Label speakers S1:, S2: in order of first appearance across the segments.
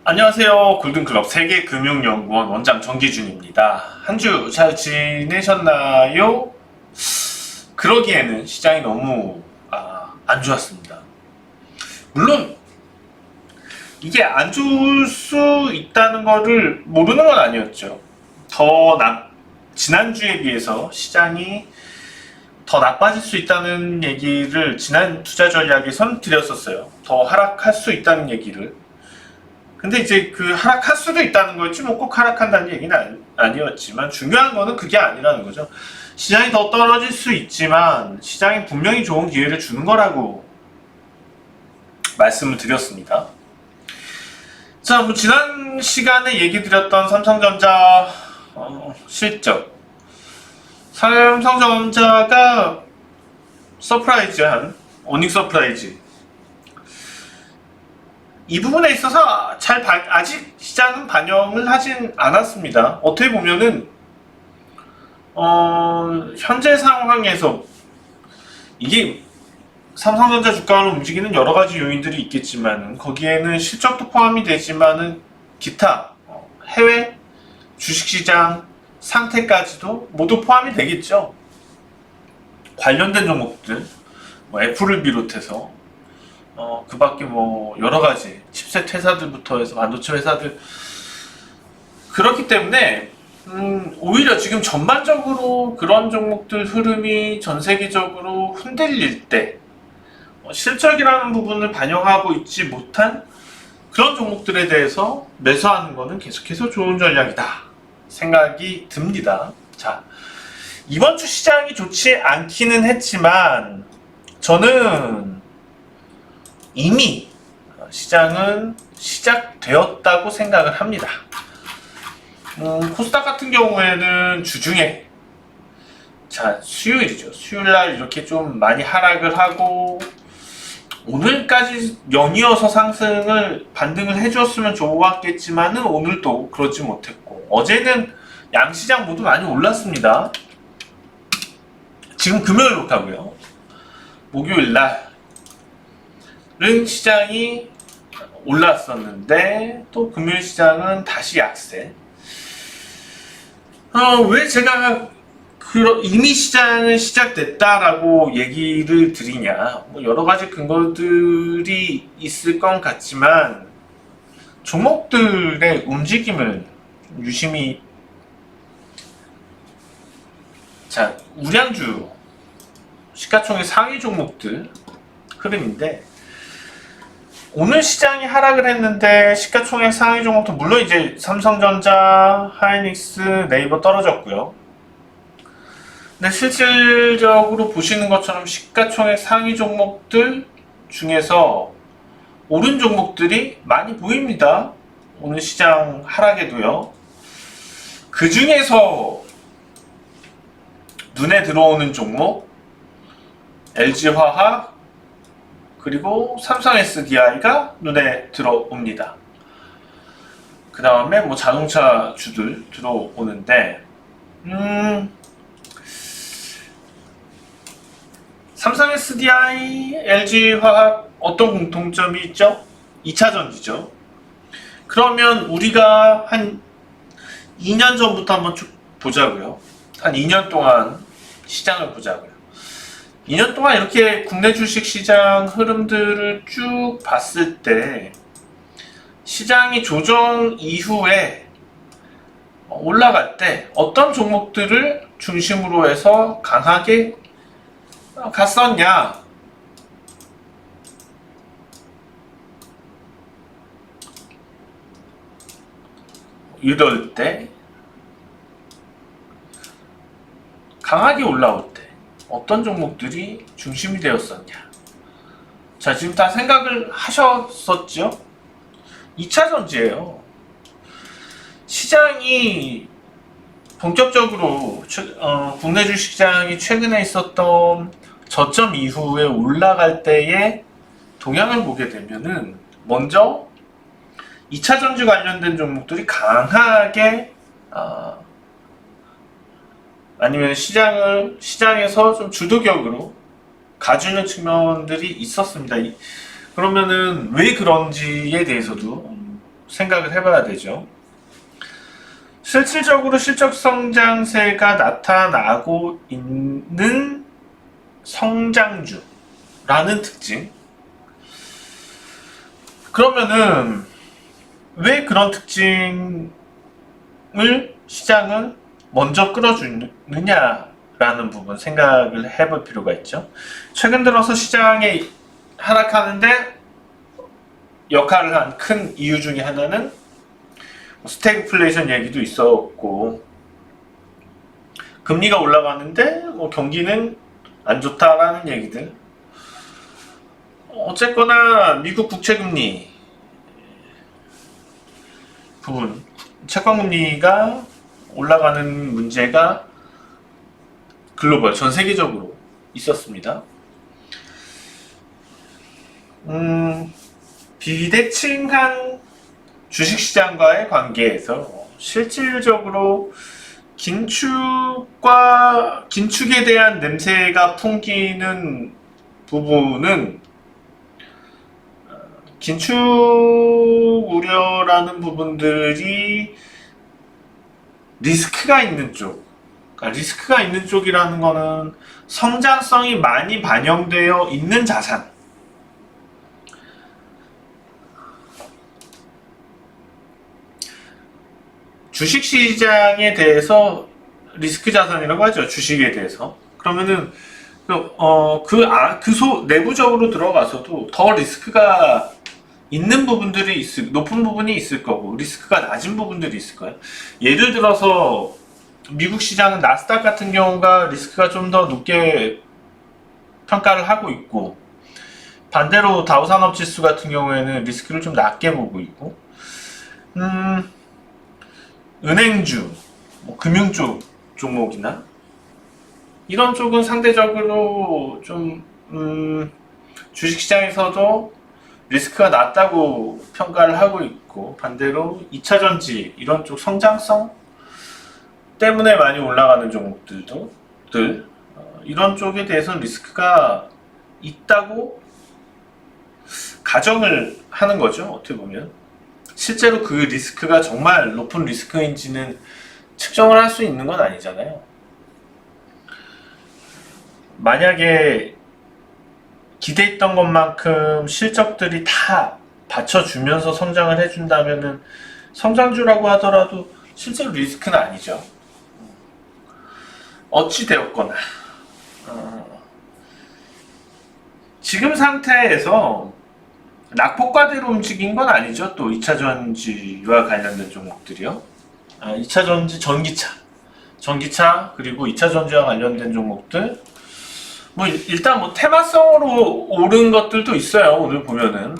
S1: 안녕하세요. 골든클럽 세계금융연구원 원장 정기준입니다. 한 주 잘 지내셨나요? 그러기에는 시장이 너무 안 좋았습니다. 물론 이게 안 좋을 수 있다는 거를 모르는 건 아니었죠. 지난주에 비해서 시장이 더 나빠질 수 있다는 얘기를 지난 투자 전략에선 드렸었어요. 더 하락할 수 있다는 얘기를. 근데 이제 그 하락할 수도 있다는 거였지 뭐 꼭 하락한다는 얘기는 아니었지만 중요한 거는 그게 아니라는 거죠. 시장이 더 떨어질 수 있지만 시장이 분명히 좋은 기회를 주는 거라고 말씀을 드렸습니다. 자, 뭐 지난 시간에 얘기 드렸던 삼성전자 실적. 삼성전자가 서프라이즈한 어닝 서프라이즈 이 부분에 있어서 아직 시장은 반영을 하진 않았습니다. 어떻게 보면은 현재 상황에서 이게 삼성전자 주가를 움직이는 여러 가지 요인들이 있겠지만 거기에는 실적도 포함이 되지만은 기타 해외 주식시장 상태까지도 모두 포함이 되겠죠. 관련된 종목들, 뭐 애플을 비롯해서 그 밖에 뭐 여러 가지 칩셋 회사들부터 해서 반도체 회사들 그렇기 때문에 오히려 지금 전반적으로 그런 종목들 흐름이 전 세계적으로 흔들릴 때 실적이라는 부분을 반영하고 있지 못한 그런 종목들에 대해서 매수하는 거는 계속해서 좋은 전략이다 생각이 듭니다. 자, 이번 주 시장이 좋지 않기는 했지만 저는 이미 시장은 시작되었다고 생각을 합니다. 코스닥 같은 경우에는 주중에 수요일이죠. 수요일날 이렇게 좀 많이 하락을 하고 오늘까지 연이어서 반등을 해주었으면 좋았겠지만은 오늘도 그러지 못했고 어제는 양시장 모두 많이 올랐습니다. 지금 금요일부터고요. 목요일날 은 시장이 올랐었는데 또 금요일 시장은 다시 약세. 왜 제가 이미 시장은 시작됐다라고 얘기를 드리냐? 뭐 여러 가지 근거들이 있을 것 같지만 종목들의 움직임을 유심히 우량주 시가총액 상위 종목들 흐름인데. 오늘 시장이 하락을 했는데 시가총액 상위 종목도 물론 이제 삼성전자, 하이닉스, 네이버 떨어졌고요. 근데 실질적으로 보시는 것처럼 시가총액 상위 종목들 중에서 오른 종목들이 많이 보입니다. 오늘 시장 하락에도요. 그 중에서 눈에 들어오는 종목 LG화학 그리고 삼성 SDI가 눈에 들어옵니다. 그 다음에 뭐 자동차 주들 들어오는데 삼성 SDI, LG화학 어떤 공통점이 있죠? 2차전지죠. 그러면 우리가 한 2년 전부터 한번 쭉 보자고요. 한 2년 동안 시장을 보자고요. 2년 동안 이렇게 국내 주식시장 흐름들을 쭉 봤을 때 시장이 조정 이후에 올라갈 때 어떤 종목들을 중심으로 해서 강하게 갔었냐? 이럴 때 강하게 올라올 때 어떤 종목들이 중심이 되었었냐. 자, 지금 다 생각을 하셨었죠? 2차전지예요. 시장이 본격적으로 국내 주식시장이 최근에 있었던 저점 이후에 올라갈 때의 동향을 보게 되면은 먼저 2차전지 관련된 종목들이 강하게 아니면 시장에서 좀 주도격으로 가주는 측면들이 있었습니다. 그러면은 왜 그런지에 대해서도 생각을 해봐야 되죠. 실질적으로 실적 성장세가 나타나고 있는 성장주라는 특징. 그러면은 왜 그런 특징을 시장은 먼저 끌어주느냐라는 부분 생각을 해볼 필요가 있죠. 최근 들어서 시장이 하락하는데 역할을 한 큰 이유 중에 하나는 스태그플레이션 얘기도 있었고, 금리가 올라가는데 경기는 안 좋다라는 얘기들. 어쨌거나 미국 국채금리 부분, 채권금리가 올라가는 문제가 글로벌, 전 세계적으로 있었습니다. 비대칭한 주식시장과의 관계에서 실질적으로 긴축에 대한 냄새가 풍기는 부분은 긴축 우려라는 부분들이 리스크가 있는 쪽, 그러니까 리스크가 있는 쪽이라는 거는 성장성이 많이 반영되어 있는 자산, 주식시장에 대해서 리스크 자산이라고 하죠. 주식에 대해서. 그러면은 내부적으로 들어가서도 더 리스크가 있는 부분들이 높은 부분이 있을 거고, 리스크가 낮은 부분들이 있을 거예요. 예를 들어서 미국 시장은 나스닥 같은 경우가 리스크가 좀 더 높게 평가를 하고 있고, 반대로 다우산업지수 같은 경우에는 리스크를 좀 낮게 보고 있고, 은행주, 금융 쪽 종목이나 이런 쪽은 상대적으로 좀 주식시장에서도 리스크가 낮다고 평가를 하고 있고, 반대로 2차전지 이런 쪽 성장성 때문에 많이 올라가는 종목들 이런 쪽에 대해서는 리스크가 있다고 가정을 하는 거죠. 어떻게 보면 실제로 그 리스크가 정말 높은 리스크인지는 측정을 할 수 있는 건 아니잖아요. 만약에 기대했던 것만큼 실적들이 다 받쳐주면서 성장을 해준다면은 성장주라고 하더라도 실제로 리스크는 아니죠. 어찌 되었거나 지금 상태에서 낙폭과대로 움직인 건 아니죠. 또 2차전지와 관련된 종목들이요. 2차전지 전기차 그리고 2차전지와 관련된 종목들, 일단 테마성으로 오른 것들도 있어요. 오늘 보면은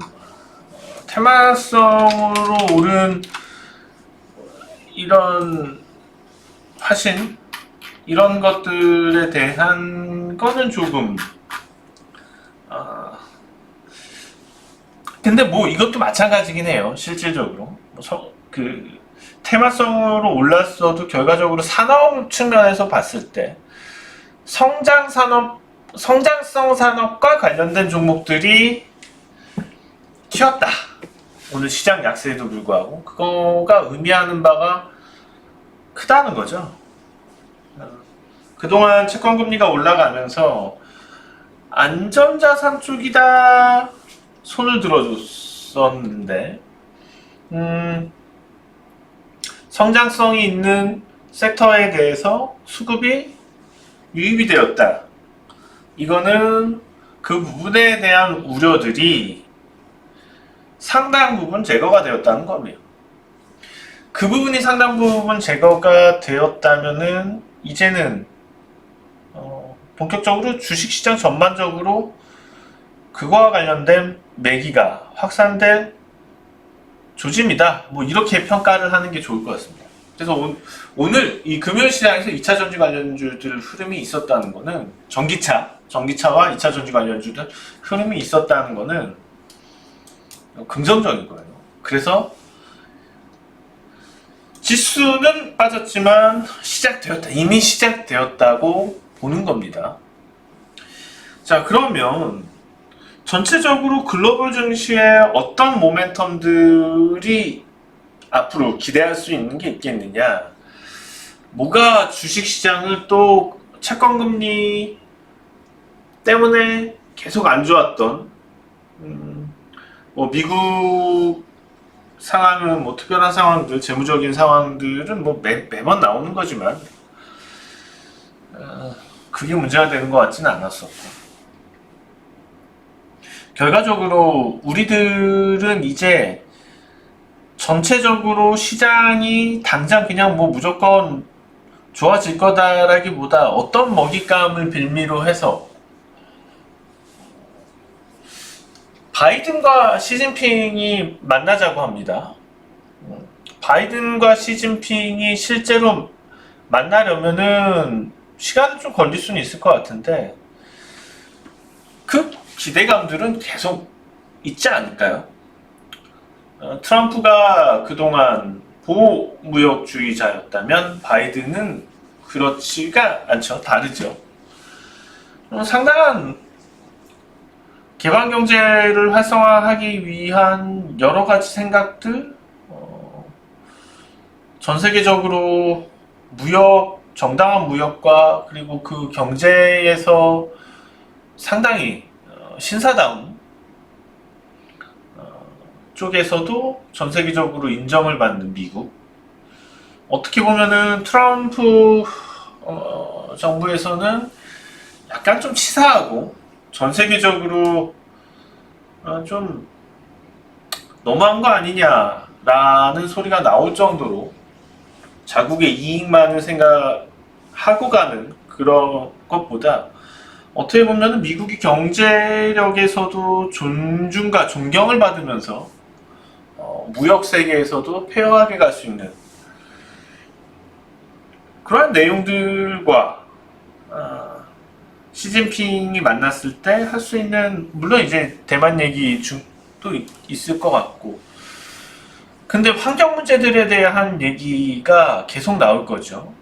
S1: 테마성으로 오른 이런 화신 이런 것들에 대한 거는 조금 근데 이것도 마찬가지긴 해요. 실질적으로 테마성으로 올랐어도 결과적으로 산업 측면에서 봤을 때 성장성 산업과 관련된 종목들이 튀었다. 오늘 시장 약세에도 불구하고 그거가 의미하는 바가 크다는 거죠. 그동안 채권금리가 올라가면서 안전자산 쪽이다 손을 들어줬었는데 성장성이 있는 섹터에 대해서 수급이 유입이 되었다. 이거는 그 부분에 대한 우려들이 상당 부분 제거가 되었다는 겁니다. 그 부분이 상당 부분 제거가 되었다면은 이제는 본격적으로 주식시장 전반적으로 그거와 관련된 매기가 확산될 조짐이다. 이렇게 평가를 하는 게 좋을 것 같습니다. 그래서 오늘 이 금요일시장에서 2차전지 관련주들 흐름이 있었다는 거는 전기차와 2차전지 관련주들 흐름이 있었다는 거는 긍정적인 거예요. 그래서 지수는 빠졌지만 이미 시작되었다고 보는 겁니다. 자, 그러면 전체적으로 글로벌 증시에 어떤 모멘텀들이 앞으로 기대할 수 있는 게 있겠느냐? 뭐가 주식시장을 또 채권금리 때문에 계속 안 좋았던 뭐 미국 상황은 뭐 특별한 상황들, 재무적인 상황들은 뭐 매번 나오는 거지만 그게 문제가 되는 것 같지는 않았었고, 결과적으로 우리들은 이제 전체적으로 시장이 당장 그냥 뭐 무조건 좋아질 거다라기보다 어떤 먹잇감을 빌미로 해서 바이든과 시진핑이 만나자고 합니다. 바이든과 시진핑이 실제로 만나려면은 시간은 좀 걸릴 수는 있을 것 같은데 그 기대감들은 계속 있지 않을까요? 트럼프가 그동안 보호무역주의자였다면 바이든은 그렇지가 않죠. 다르죠. 상당한 개방경제를 활성화하기 위한 여러 가지 생각들, 전 세계적으로 정당한 무역과 그리고 그 경제에서 상당히 신사다운 쪽에서도 전 세계적으로 인정을 받는 미국. 어떻게 보면은 트럼프 정부에서는 약간 좀 치사하고 전 세계적으로 좀 너무한 거 아니냐라는 소리가 나올 정도로 자국의 이익만을 생각하고 가는 그런 것보다 어떻게 보면 미국이 경제력에서도 존중과 존경을 받으면서 무역 세계에서도 페어하게 갈 수 있는 그러한 내용들과 시진핑이 만났을 때 할 수 있는, 물론 이제 대만 얘기도 있을 것 같고, 근데 환경 문제들에 대한 얘기가 계속 나올 거죠.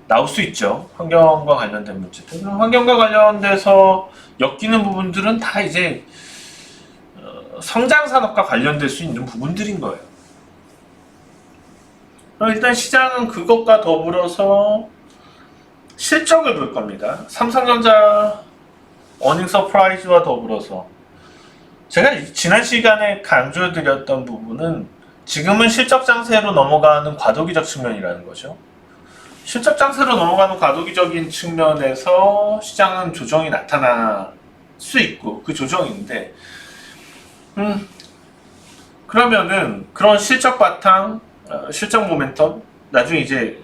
S1: 나올 수 있죠. 환경과 관련된 문제들. 환경과 관련돼서 엮이는 부분들은 다 이제 성장산업과 관련될 수 있는 부분들인 거예요. 일단 시장은 그것과 더불어서 실적을 볼 겁니다. 삼성전자 어닝 서프라이즈와 더불어서 제가 지난 시간에 강조해드렸던 부분은 지금은 실적 장세로 넘어가는 과도기적 측면이라는 거죠. 실적 장세로 넘어가는 과도기적인 측면에서 시장은 조정이 나타날 수 있고 그 조정인데 그러면은 그런 실적 바탕, 실적 모멘텀, 나중에 이제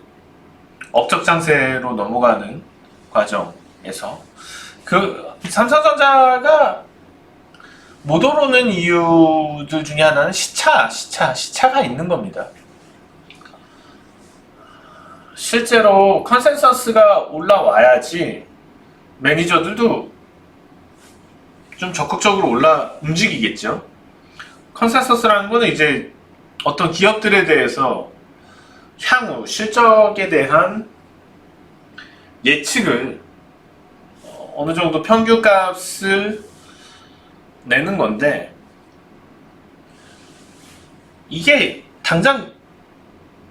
S1: 업적 장세로 넘어가는 과정에서 그 삼성전자가 못 오르는 이유들 중에 하나는 시차가 있는 겁니다. 실제로 컨센서스가 올라와야지 매니저들도 좀 적극적으로 움직이겠죠. 컨센서스라는 거는 이제 어떤 기업들에 대해서 향후 실적에 대한 예측을 어느 정도 평균값을 내는 건데, 이게 당장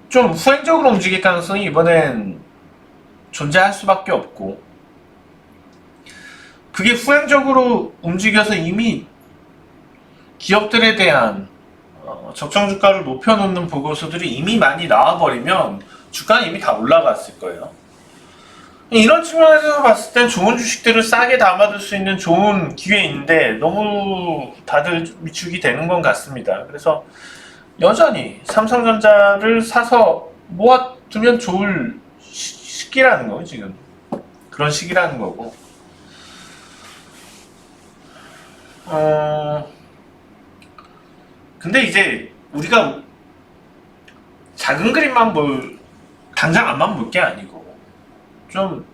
S1: 좀 후행적으로 움직일 가능성이 이번엔 존재할 수밖에 없고, 그게 후행적으로 움직여서 이미 기업들에 대한 적정 주가를 높여놓는 보고서들이 이미 많이 나와버리면 주가는 이미 다 올라갔을 거예요. 이런 측면에서 봤을 땐 좋은 주식들을 싸게 담아둘 수 있는 좋은 기회인데 너무 다들 위축이 되는 것 같습니다. 그래서 여전히 삼성전자를 사서 모아두면 좋을 시기라는 거예요. 지금 그런 시기라는 거고, 근데 이제 우리가 작은 그림만 당장 앞만 볼 게 아니고 좀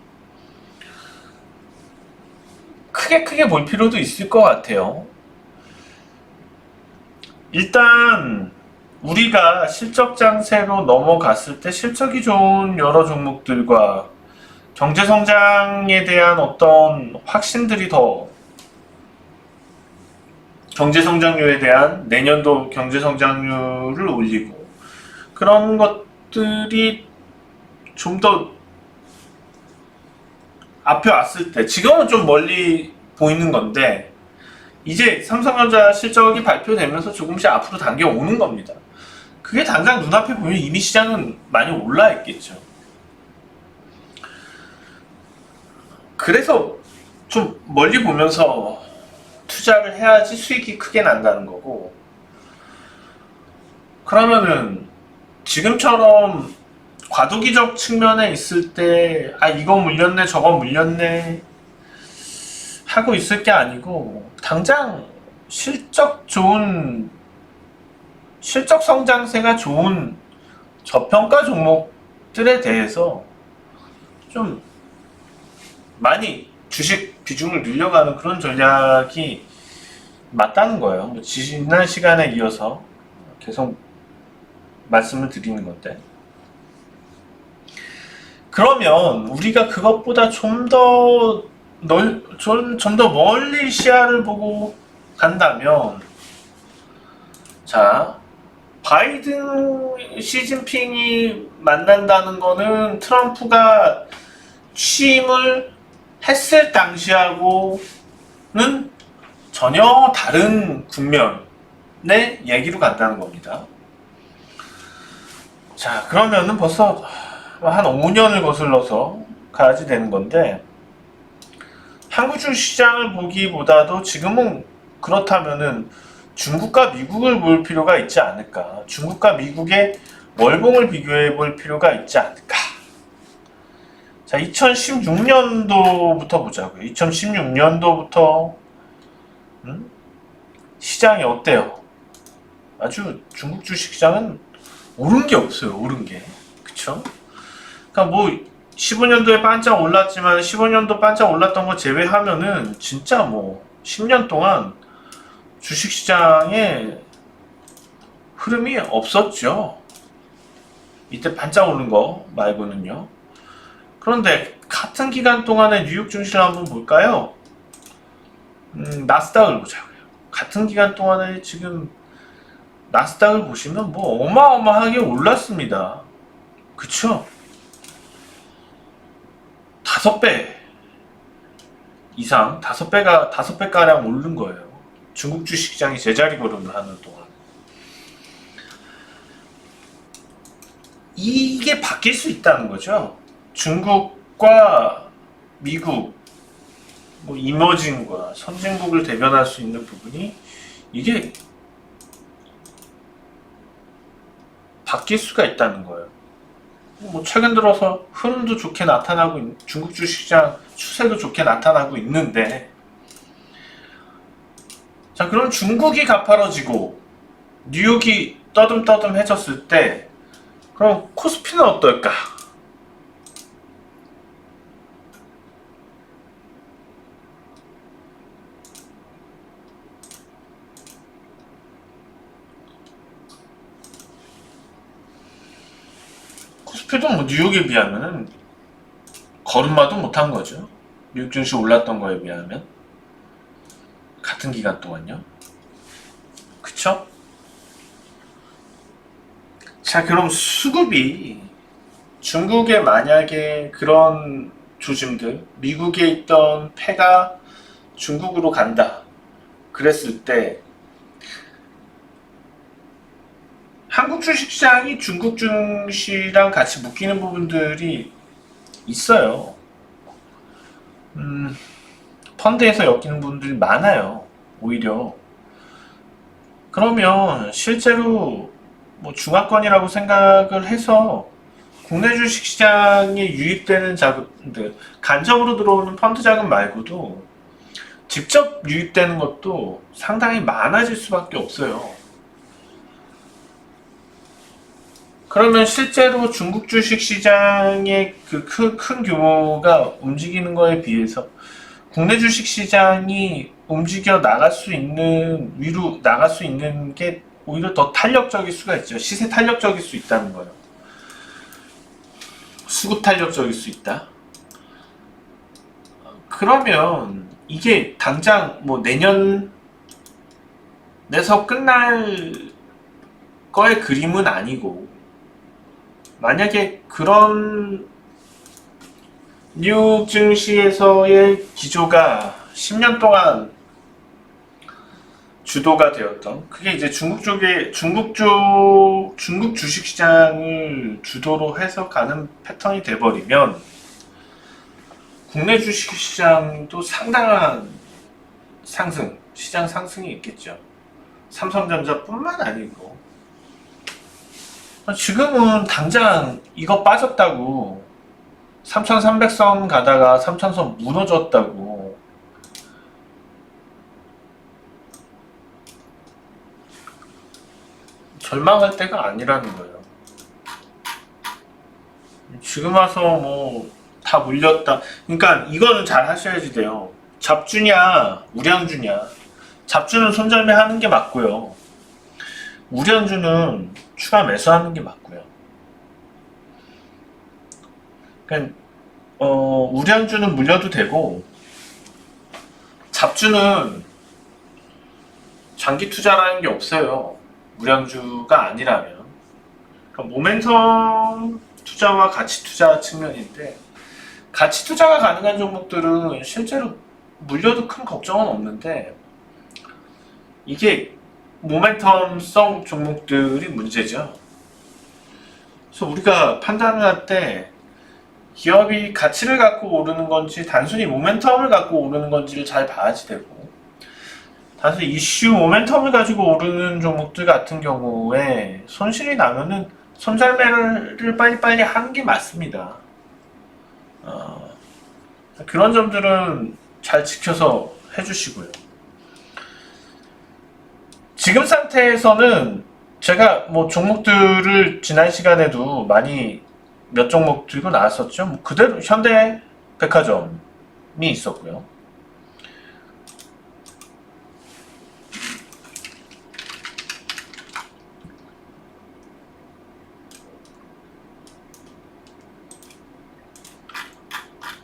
S1: 크게 볼 필요도 있을 것 같아요. 일단 우리가 실적 장세로 넘어갔을 때 실적이 좋은 여러 종목들과 경제 성장에 대한 어떤 확신들이 더 경제 성장률에 대한 내년도 경제 성장률을 올리고 그런 것들이 좀 더 앞에 왔을 때 지금은 좀 멀리 보이는 건데 이제 삼성전자 실적이 발표되면서 조금씩 앞으로 당겨오는 겁니다. 그게 당장 눈앞에 보면 이미 시장은 많이 올라 있겠죠. 그래서 좀 멀리 보면서 투자를 해야지 수익이 크게 난다는 거고, 그러면은 지금처럼 과도기적 측면에 있을 때 이거 물렸네 저거 물렸네 하고 있을 게 아니고 당장 실적 성장세가 좋은 저평가 종목들에 대해서 좀 많이 주식 비중을 늘려가는 그런 전략이 맞다는 거예요. 지난 시간에 이어서 계속 말씀을 드리는 건데, 그러면 우리가 그것보다 좀 더 멀리 시야를 보고 간다면, 자, 바이든 시진핑이 만난다는 거는 트럼프가 취임을 했을 당시하고는 전혀 다른 국면의 얘기로 간다는 겁니다. 자, 그러면은 벌써 한 5년을 거슬러서 가야지 되는 건데, 한국 주식시장을 보기보다도 지금은 그렇다면은 중국과 미국을 볼 필요가 있지 않을까. 중국과 미국의 월봉을 비교해 볼 필요가 있지 않을까. 자, 2016년도부터 보자고요. 2016년도부터 시장이 어때요? 아주 중국 주식시장은 오른 게 없어요. 오른 게. 그쵸? 그러니까 뭐 15년도에 반짝 올랐지만 15년도 반짝 올랐던 거 제외하면은 진짜 뭐 10년 동안 주식시장에 흐름이 없었죠. 이때 반짝 오른 거 말고는요. 그런데 같은 기간 동안에 뉴욕 증시를 한번 볼까요? 나스닥을 보자고요. 같은 기간 동안에 지금 나스닥을 보시면 뭐 어마어마하게 올랐습니다. 그쵸? 5배 이상, 5배가량 오른 거예요. 중국 주식시장이 제자리 걸음을 하는 동안. 이게 바뀔 수 있다는 거죠. 중국과 미국, 뭐 이머징과 선진국을 대변할 수 있는 부분이 이게 바뀔 수가 있다는 거예요. 뭐 최근 들어서 흐름도 좋게 나타나고 중국 주식시장 추세도 좋게 나타나고 있는데, 자, 그럼 중국이 가파라지고 뉴욕이 떠듬떠듬해졌을 때 그럼 코스피는 어떨까? 코스피도 뭐 뉴욕에 비하면은 걸음마도 못한 거죠. 뉴욕 증시 올랐던 거에 비하면 같은 기간 동안요. 그쵸? 자, 그럼 수급이 중국에 만약에 그런 조짐들, 미국에 있던 패가 중국으로 간다 그랬을 때 한국 주식시장이 중국 증시랑 같이 묶이는 부분들이 있어요. 펀드에서 엮이는 분들이 많아요. 오히려. 그러면 실제로 뭐 중화권이라고 생각을 해서 국내 주식시장에 유입되는 자금들, 간접으로 들어오는 펀드 자금 말고도 직접 유입되는 것도 상당히 많아질 수밖에 없어요. 그러면 실제로 중국 주식시장의 그 큰 규모가 움직이는 거에 비해서 국내 주식시장이 움직여 나갈 수 있는, 위로 나갈 수 있는 게 오히려 더 탄력적일 수가 있죠. 시세 탄력적일 수 있다는 거예요. 수급 탄력적일 수 있다. 그러면 이게 당장 뭐 내년 내서 끝날 거의 그림은 아니고, 만약에 그런 뉴욕 증시에서의 기조가 10년 동안 주도가 되었던, 그게 이제 중국 주식시장을 주도로 해서 가는 패턴이 돼버리면 국내 주식시장도 상당한 시장 상승이 있겠죠. 삼성전자뿐만 아니고, 지금은 당장 이거 빠졌다고 3300선 가다가 3000선 무너졌다고 절망할 때가 아니라는 거예요. 지금 와서 뭐 다 물렸다. 그러니까 이거는 잘 하셔야지 돼요. 잡주냐 우량주냐. 잡주는 손절매 하는 게 맞고요. 우량주는 추가 매수하는 게 맞고요. 그러니까 우량주는 물려도 되고, 잡주는 장기 투자라는 게 없어요. 우량주가 아니라면. 그러니까 모멘텀 투자와 가치 투자 측면인데, 가치 투자가 가능한 종목들은 실제로 물려도 큰 걱정은 없는데, 이게 모멘텀성 종목들이 문제죠. 그래서 우리가 판단을 할 때 기업이 가치를 갖고 오르는 건지 단순히 모멘텀을 갖고 오르는 건지를 잘 봐야지 되고, 단순히 이슈 모멘텀을 가지고 오르는 종목들 같은 경우에 손실이 나면은 손절매를 빨리빨리 하는 게 맞습니다. 그런 점들은 잘 지켜서 해주시고요. 지금 상태에서는 제가 뭐 종목들을 지난 시간에도 많이 몇 종목 들고 나왔었죠. 뭐 그대로 현대백화점이 있었고요.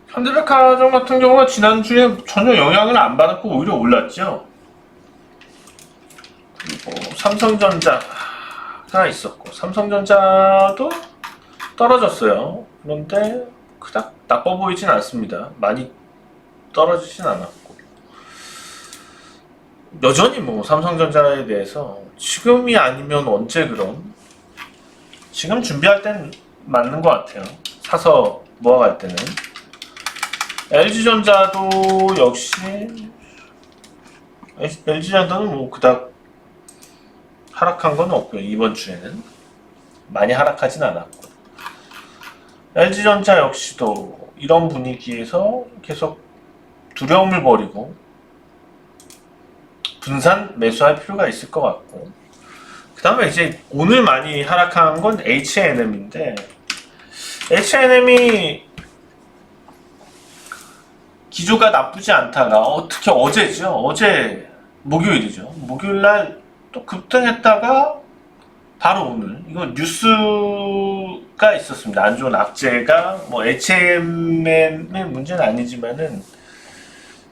S1: 현대백화점 같은 경우가 지난주에 전혀 영향을 안 받았고 오히려 올랐죠. 그리고 삼성전자가 있었고, 삼성전자도 떨어졌어요. 그런데 그닥 나빠 보이진 않습니다. 많이 떨어지진 않았고, 여전히 뭐 삼성전자에 대해서 지금이 아니면 언제, 그럼 지금 준비할 땐 맞는 것 같아요. 사서 모아갈 때는. LG전자도 역시, LG전자는 뭐 그닥 하락한 건 없고요. 이번 주에는 많이 하락하진 않았고, LG전자 역시도 이런 분위기에서 계속 두려움을 버리고 분산 매수할 필요가 있을 것 같고, 그 다음에 이제 오늘 많이 하락한 건 H&M인데, H&M이 기조가 나쁘지 않다가 특히 어제죠. 어제 목요일이죠. 목요일날 또 급등했다가 바로 오늘 이거 뉴스가 있었습니다. 안 좋은 악재가 뭐 H&M의 문제는 아니지만은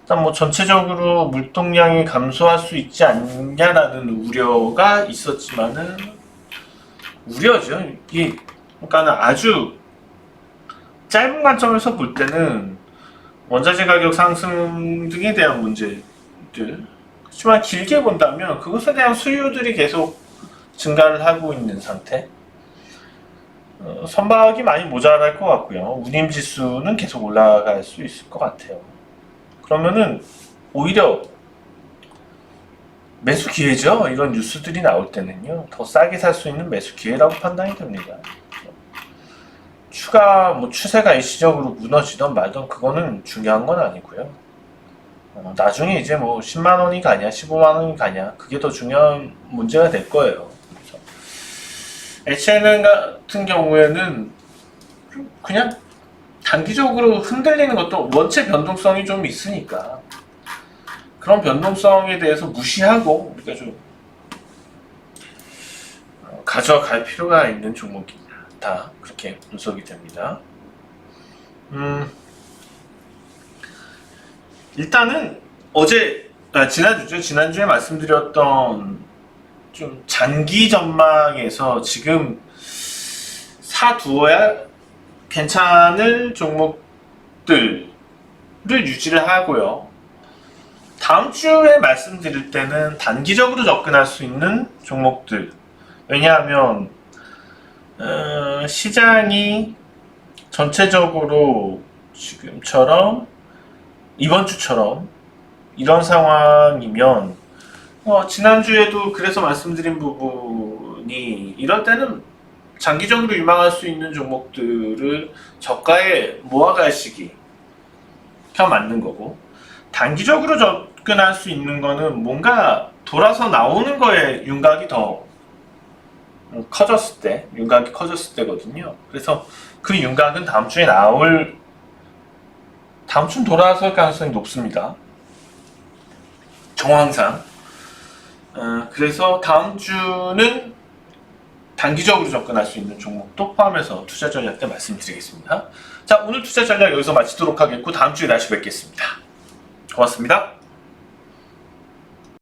S1: 일단 뭐 전체적으로 물동량이 감소할 수 있지 않냐라는 우려가 있었지만은, 우려죠. 이게 그러니까는 아주 짧은 관점에서 볼 때는 원자재 가격 상승 등에 대한 문제들, 그렇지만 길게 본다면 그것에 대한 수요들이 계속 증가를 하고 있는 상태. 선박이 많이 모자랄 것 같고요. 운임지수는 계속 올라갈 수 있을 것 같아요. 그러면은 오히려 매수 기회죠. 이런 뉴스들이 나올 때는요, 더 싸게 살 수 있는 매수 기회라고 판단이 됩니다. 추가 뭐 추세가 일시적으로 무너지던 말던 그거는 중요한 건 아니고요. 나중에 이제 뭐 10만 원이 가냐 15만 원이 가냐, 그게 더 중요한 문제가 될 거예요. H&M 같은 경우에는 그냥 단기적으로 흔들리는 것도 원체 변동성이 좀 있으니까, 그런 변동성에 대해서 무시하고 우리가 좀 가져갈 필요가 있는 종목입니다. 다 그렇게 분석이 됩니다. 일단은 어제 지난주에 말씀드렸던 좀 장기 전망에서 지금 사두어야 괜찮을 종목들을 유지를 하고요. 다음 주에 말씀드릴 때는 단기적으로 접근할 수 있는 종목들. 왜냐하면 시장이 전체적으로 지금처럼 이번 주처럼 이런 상황이면 지난주에도 그래서 말씀드린 부분이 이럴 때는 장기적으로 유망할 수 있는 종목들을 저가에 모아갈 시기가 맞는 거고, 단기적으로 접근할 수 있는 거는 뭔가 돌아서 나오는 거에 윤곽이 더 커졌을 때, 윤곽이 커졌을 때거든요. 그래서 그 윤곽은 다음 주에 다음 주는 돌아설 가능성이 높습니다. 정황상. 그래서 다음 주는 단기적으로 접근할 수 있는 종목도 포함해서 투자 전략 때 말씀드리겠습니다. 자, 오늘 투자 전략 여기서 마치도록 하겠고 다음 주에 다시 뵙겠습니다. 고맙습니다.